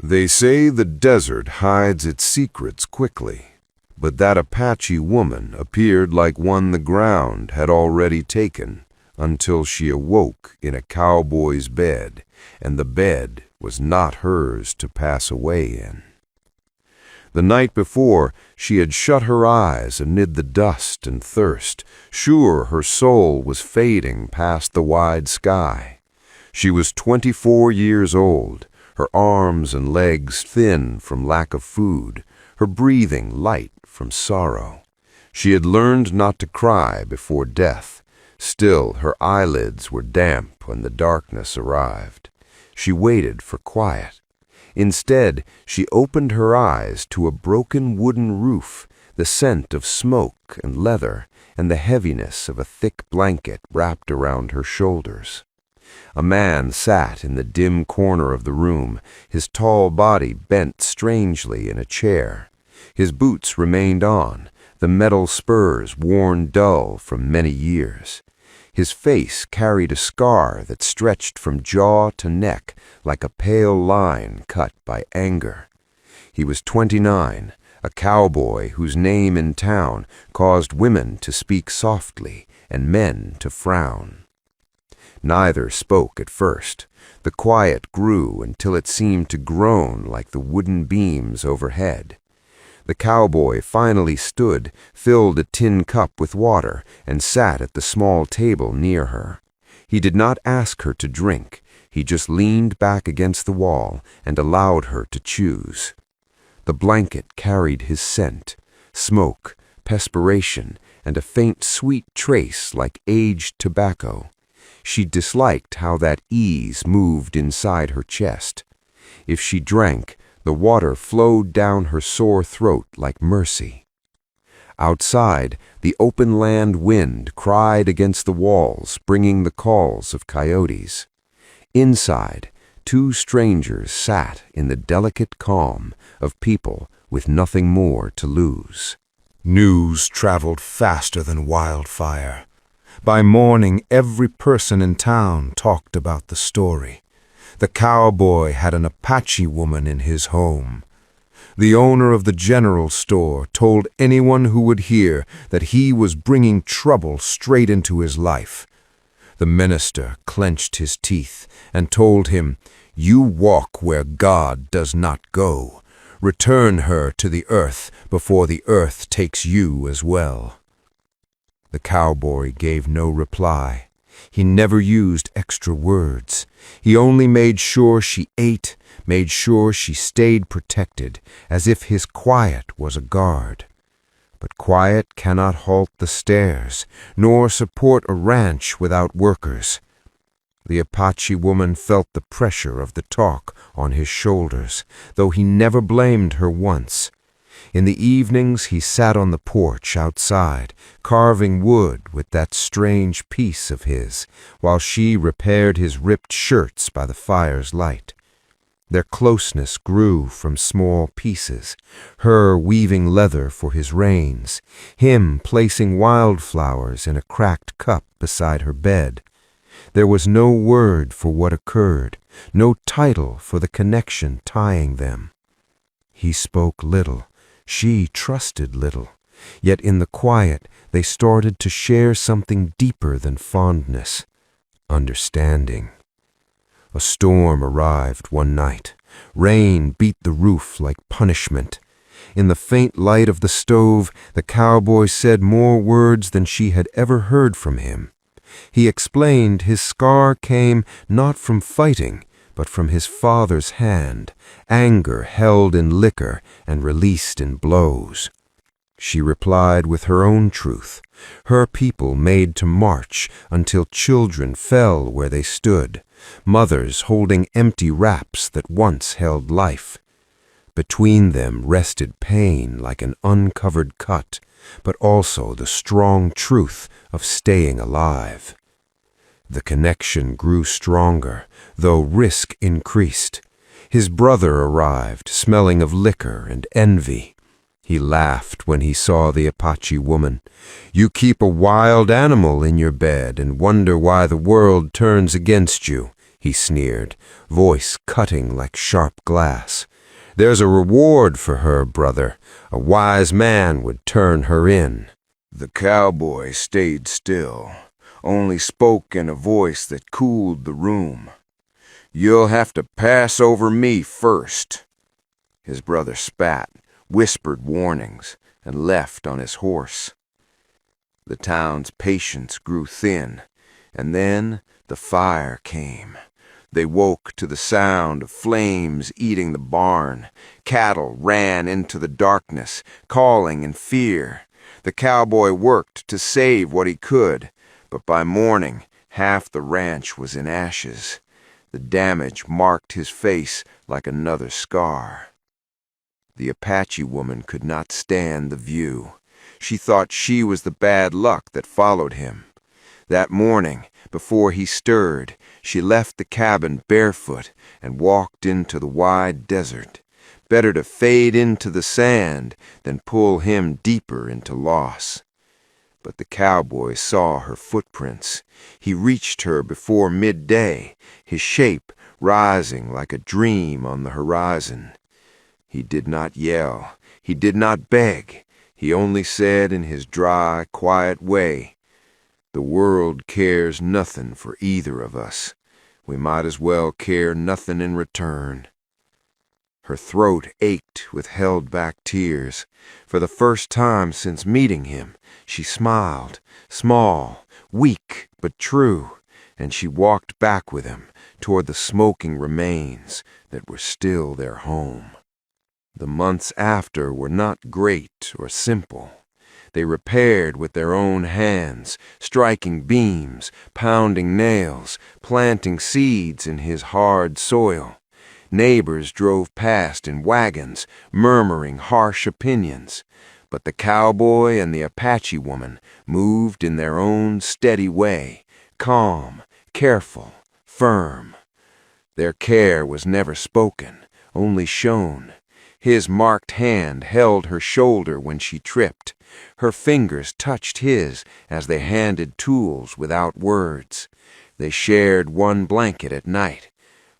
They say the desert hides its secrets quickly, but that Apache woman appeared like one the ground had already taken until she awoke in a cowboy's bed, and the bed was not hers to pass away in. The night before, she had shut her eyes amid the dust and thirst, sure her soul was fading past the wide sky. She was 24 years old, her arms and legs thin from lack of food, her breathing light from sorrow. She had learned not to cry before death. Still, her eyelids were damp when the darkness arrived. She waited for quiet. Instead, she opened her eyes to a broken wooden roof, the scent of smoke and leather, and the heaviness of a thick blanket wrapped around her shoulders. A man sat in the dim corner of the room, his tall body bent strangely in a chair. His boots remained on, the metal spurs worn dull from many years. His face carried a scar that stretched from jaw to neck like a pale line cut by anger. He was 29, a cowboy whose name in town caused women to speak softly and men to frown. Neither spoke at first. The quiet grew until it seemed to groan like the wooden beams overhead. The cowboy finally stood, filled a tin cup with water, and sat at the small table near her. He did not ask her to drink. He just leaned back against the wall and allowed her to choose. The blanket carried his scent, smoke, perspiration, and a faint sweet trace like aged tobacco. She disliked how that ease moved inside her chest. If she drank, the water flowed down her sore throat like mercy. Outside, the open land wind cried against the walls, bringing the calls of coyotes. Inside, two strangers sat in the delicate calm of people with nothing more to lose. News traveled faster than wildfire. By morning, every person in town talked about the story. The cowboy had an Apache woman in his home. The owner of the general store told anyone who would hear that he was bringing trouble straight into his life. The minister clenched his teeth and told him, "You walk where God does not go. Return her to the earth before the earth takes you as well." The cowboy gave no reply. He never used extra words. He only made sure she ate, made sure she stayed protected, as if his quiet was a guard. But quiet cannot halt the stairs, nor support a ranch without workers. The Apache woman felt the pressure of the talk on his shoulders, though he never blamed her once. In the evenings he sat on the porch outside, carving wood with that strange piece of his, while she repaired his ripped shirts by the fire's light. Their closeness grew from small pieces, her weaving leather for his reins, him placing wildflowers in a cracked cup beside her bed. There was no word for what occurred, no title for the connection tying them. He spoke little. She trusted little, yet in the quiet they started to share something deeper than fondness, understanding. A storm arrived one night. Rain beat the roof like punishment. In the faint light of the stove, the cowboy said more words than she had ever heard from him. He explained his scar came not from fighting, but from his father's hand, anger held in liquor and released in blows. She replied with her own truth, her people made to march until children fell where they stood, mothers holding empty wraps that once held life. Between them rested pain like an uncovered cut, but also the strong truth of staying alive. The connection grew stronger, though risk increased. His brother arrived, smelling of liquor and envy. He laughed when he saw the Apache woman. "You keep a wild animal in your bed and wonder why the world turns against you," he sneered, voice cutting like sharp glass. There's a reward for her, brother. A wise man would turn her in." The cowboy stayed still, only spoke in a voice that cooled the room. "You'll have to pass over me first." His brother spat, whispered warnings, and left on his horse. The town's patience grew thin, and then the fire came. They woke to the sound of flames eating the barn. Cattle ran into the darkness, calling in fear. The cowboy worked to save what he could, but by morning half the ranch was in ashes. The damage marked his face like another scar. The Apache woman could not stand the view. She thought she was the bad luck that followed him. That morning, before he stirred, she left the cabin barefoot and walked into the wide desert. Better to fade into the sand than pull him deeper into loss. But the cowboy saw her footprints. He reached her before midday, his shape rising like a dream on the horizon. He did not yell. He did not beg. He only said in his dry, quiet way, "The world cares nothing for either of us. We might as well care nothing in return." Her throat ached with held-back tears. For the first time since meeting him, she smiled, small, weak but true, and she walked back with him toward the smoking remains that were still their home. The months after were not great or simple. They repaired with their own hands, striking beams, pounding nails, planting seeds in his hard soil. Neighbors drove past in wagons, murmuring harsh opinions. But the cowboy and the Apache woman moved in their own steady way, calm, careful, firm. Their care was never spoken, only shown. His marked hand held her shoulder when she tripped. Her fingers touched his as they handed tools without words. They shared one blanket at night.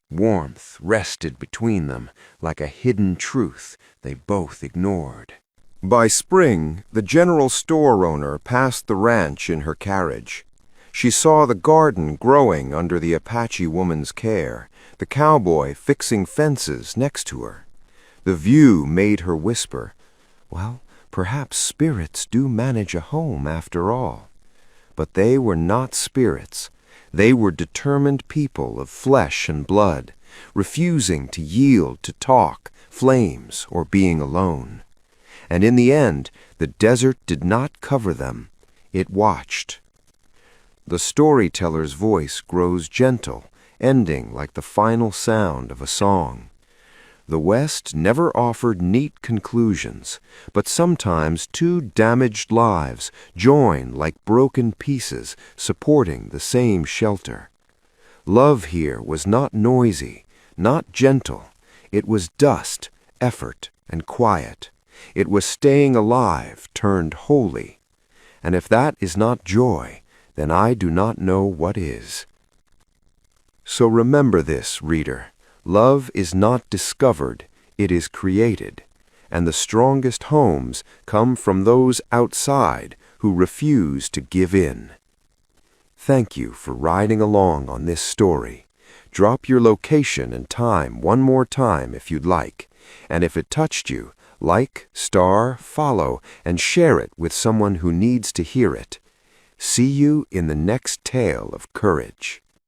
Warmth rested between them like a hidden truth they both ignored. By spring, the general store owner passed the ranch in her carriage. She saw the garden growing under the Apache woman's care, the cowboy fixing fences next to her. The view made her whisper, "Well, perhaps spirits do manage a home after all." But they were not spirits. They were determined people of flesh and blood, refusing to yield to talk, flames, or being alone. And in the end, the desert did not cover them. It watched. The storyteller's voice grows gentle, ending like the final sound of a song. The West never offered neat conclusions, but sometimes two damaged lives join like broken pieces supporting the same shelter. Love here was not noisy, not gentle. It was dust, effort, and quiet. It was staying alive turned holy. And if that is not joy, then I do not know what is. So remember this, reader. Love is not discovered, it is created, and the strongest homes come from those outside who refuse to give in. Thank you for riding along on this story. Drop your location and time one more time if you'd like, and if it touched you, like, star, follow, and share it with someone who needs to hear it. See you in the next tale of courage.